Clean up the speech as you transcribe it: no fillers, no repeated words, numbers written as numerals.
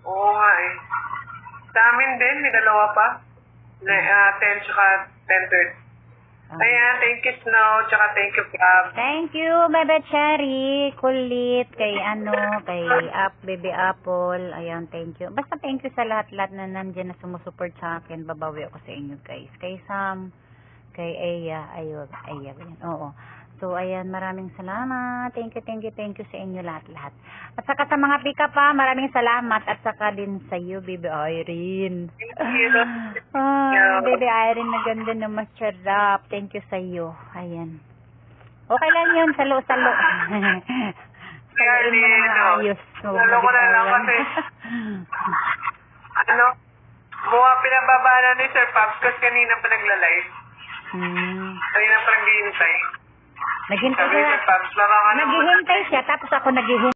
Oo nga eh. Sa amin din, may dalawa pa. 10 tsaka 10:30. Ayan, thank you Snow, tsaka thank you Gab. Thank you, Bebe Cherry, Kulit, kay Baby Apple. Ayan, thank you. Basta thank you sa lahat-lahat na nandyan na sumusuport sa akin. Babawi ako sa inyo, guys. Kay Sam, kay Aya, ganyan. Oo. So, ayan, maraming salamat. Thank you sa inyo lahat-lahat. At saka sa mga pick-up pa, maraming salamat. At saka din sa iyo, Baby Irene. Thank you. Baby Irene, na ganda na masarap. Thank you sa iyo. Ayan. Okay lang yun, salo. Saluin mo na maayos. Lalo ko na lang kasi, pinababa na ni Sir Pops kasi kanina pa nagla-live. Kanina pa naghihintay. Naghihintay Sabi ni Sir Pops, baka siya, tapos ako naghihintay.